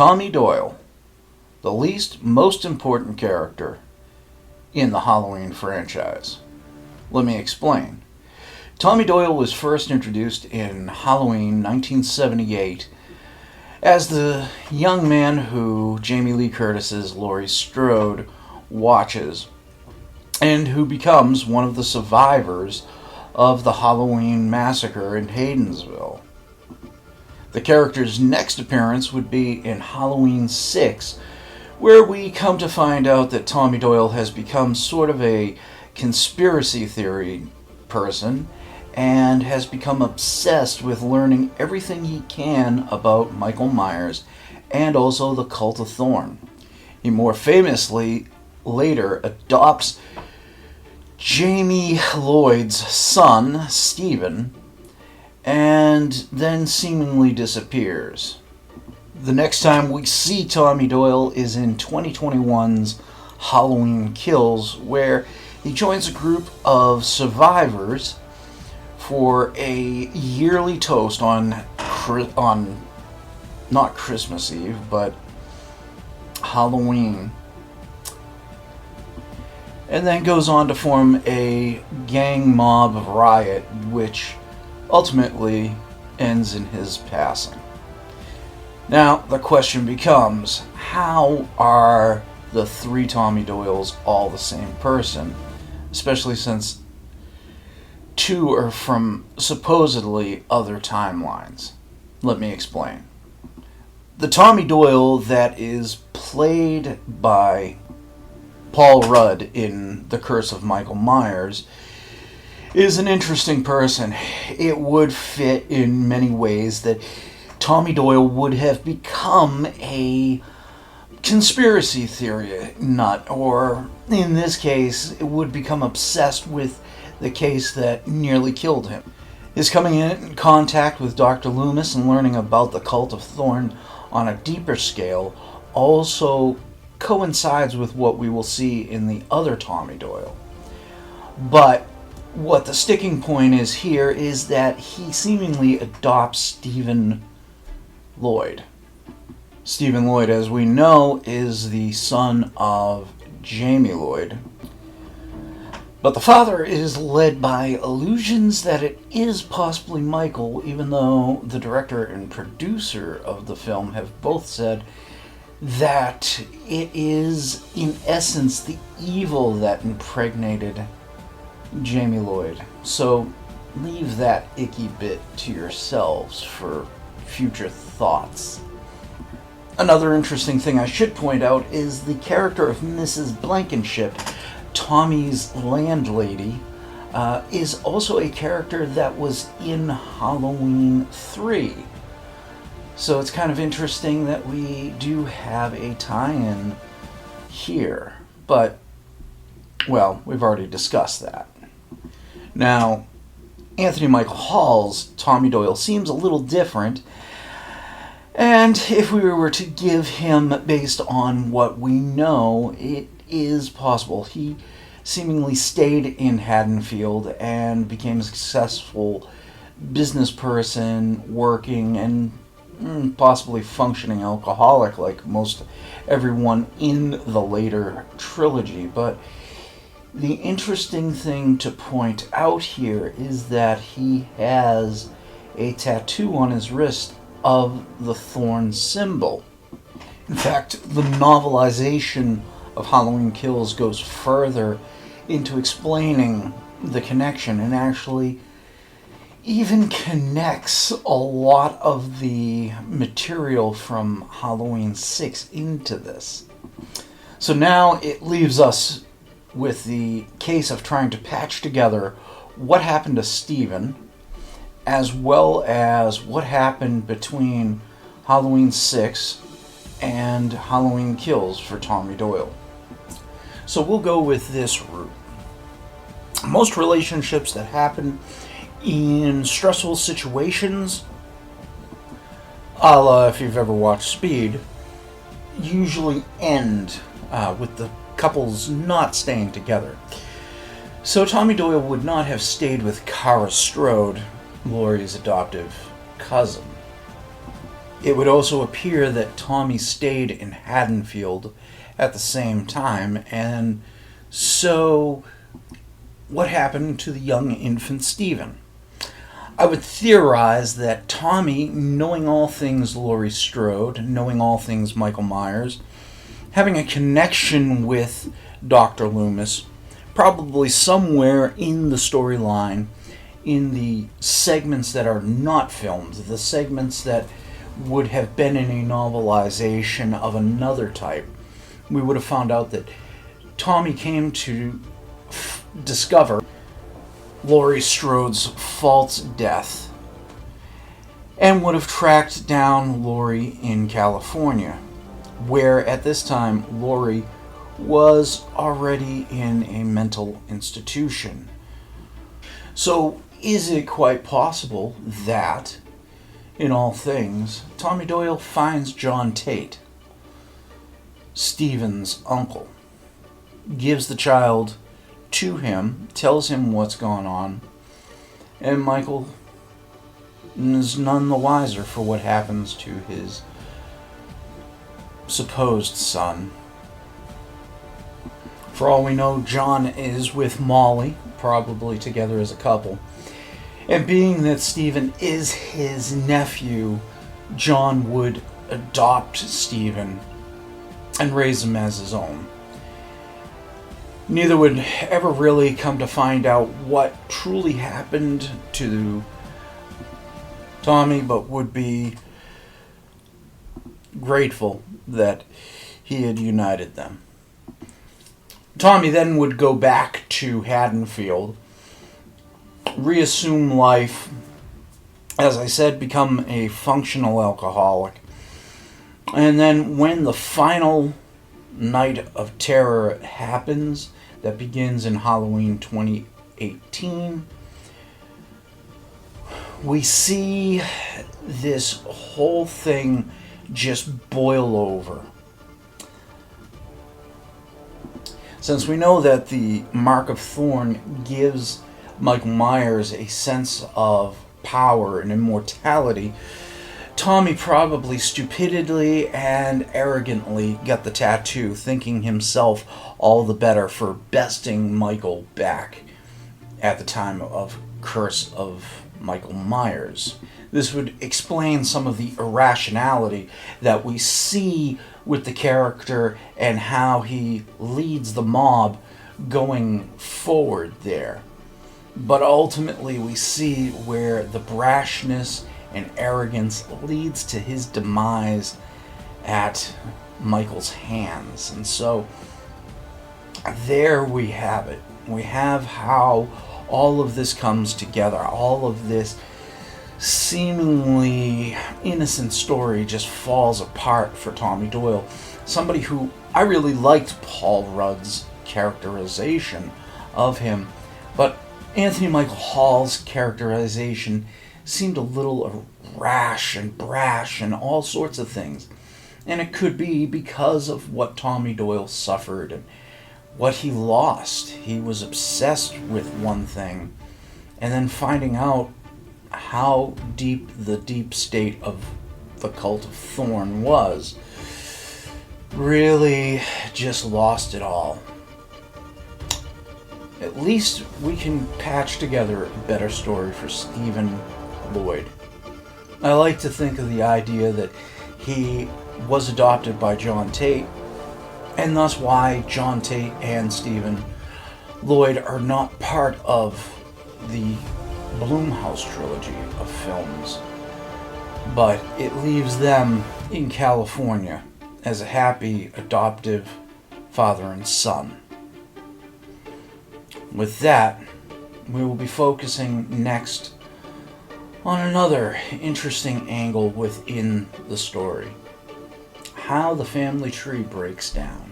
Tommy Doyle, the least most important character in the Halloween franchise. Let me explain. Tommy Doyle was first introduced in Halloween 1978 as the young man who Jamie Lee Curtis's Laurie Strode watches, and who becomes one of the survivors of the Halloween massacre in Haydensville. The character's next appearance would be in Halloween 6, where we come to find out that Tommy Doyle has become sort of a conspiracy theory person and has become obsessed with learning everything he can about Michael Myers and also the Cult of Thorn. He more famously later adopts Jamie Lloyd's son, Stephen, and then seemingly disappears. The next time we see Tommy Doyle is in 2021's Halloween Kills, where he joins a group of survivors for a yearly toast on not Christmas Eve, but Halloween, and then goes on to form a gang mob riot, which ultimately ends in his passing. Now, the question becomes, how are the three Tommy Doyles all the same person? Especially since two are from supposedly other timelines. Let me explain. The Tommy Doyle that is played by Paul Rudd in The Curse of Michael Myers is an interesting person. It would fit in many ways that Tommy Doyle would have become a conspiracy theory nut, or in this case, it would become obsessed with the case that nearly killed him. His coming in contact with Dr. Loomis and learning about the Cult of Thorn on a deeper scale also coincides with what we will see in the other Tommy Doyle. But what the sticking point is here is that he seemingly adopts Stephen Lloyd. Stephen Lloyd, as we know, is the son of Jamie Lloyd. But the father is led by illusions that it is possibly Michael, even though the director and producer of the film have both said that it is, in essence, the evil that impregnated Jamie Lloyd. So leave that icky bit to yourselves for future thoughts. Another interesting thing I should point out is the character of Mrs. Blankenship, Tommy's landlady, is also a character that was in Halloween 3. So it's kind of interesting that we do have a tie-in here. But, well, we've already discussed that. Now, Anthony Michael Hall's Tommy Doyle seems a little different. And if we were to give him based on what we know, it is possible. He seemingly stayed in Haddonfield and became a successful business person, working and possibly functioning alcoholic like most everyone in the later trilogy. But the interesting thing to point out here is that he has a tattoo on his wrist of the thorn symbol. In fact, the novelization of Halloween Kills goes further into explaining the connection and actually even connects a lot of the material from Halloween 6 into this. So now it leaves us with the case of trying to patch together what happened to Stephen, as well as what happened between Halloween 6 and Halloween Kills for Tommy Doyle. So we'll go with this route. Most relationships that happen in stressful situations, a la if you've ever watched Speed, usually end with the couples not staying together. So Tommy Doyle would not have stayed with Kara Strode, Laurie's adoptive cousin. It would also appear that Tommy stayed in Haddonfield at the same time, and so what happened to the young infant Stephen? I would theorize that Tommy, knowing all things Laurie Strode, knowing all things Michael Myers, having a connection with Dr. Loomis, probably somewhere in the storyline, in the segments that are not filmed, the segments that would have been in a novelization of another type, we would have found out that Tommy came to discover Laurie Strode's false death and would have tracked down Laurie in California, where at this time Laurie was already in a mental institution. So is it quite possible that, in all things, Tommy Doyle finds John Tate, Stephen's uncle, gives the child to him, tells him what's going on, and Michael is none the wiser for what happens to his supposed son. For all we know, John is with Molly, probably together as a couple. And being that Stephen is his nephew, John would adopt Stephen and raise him as his own. Neither would ever really come to find out what truly happened to Tommy, but would be grateful that he had united them. Tommy then would go back to Haddonfield, reassume life, as I said, become a functional alcoholic. And then when the final night of terror happens, that begins in Halloween 2018, we see this whole thing just boil over. Since we know that the Mark of Thorn gives Michael Myers a sense of power and immortality, Tommy probably stupidly and arrogantly got the tattoo, thinking himself all the better for besting Michael back at the time of Curse of Michael Myers. This would explain some of the irrationality that we see with the character and how he leads the mob going forward there. But ultimately we see where the brashness and arrogance leads to his demise at Michael's hands. And so there we have it. We have how all of this comes together. All of this seemingly innocent story just falls apart for Tommy Doyle. Somebody who I really liked Paul Rudd's characterization of him, but Anthony Michael Hall's characterization seemed a little rash and brash and all sorts of things. And it could be because of what Tommy Doyle suffered and what he lost. He was obsessed with one thing, and then finding out how deep the deep state of the Cult of Thorn was, really just lost it all. At least we can patch together a better story for Stephen Lloyd. I like to think of the idea that he was adopted by John Tate, and thus why John Tate and Stephen Lloyd are not part of the Blumhouse trilogy of films, but it leaves them in California as a happy adoptive father and son. With that, we will be focusing next on another interesting angle within the story: how the family tree breaks down.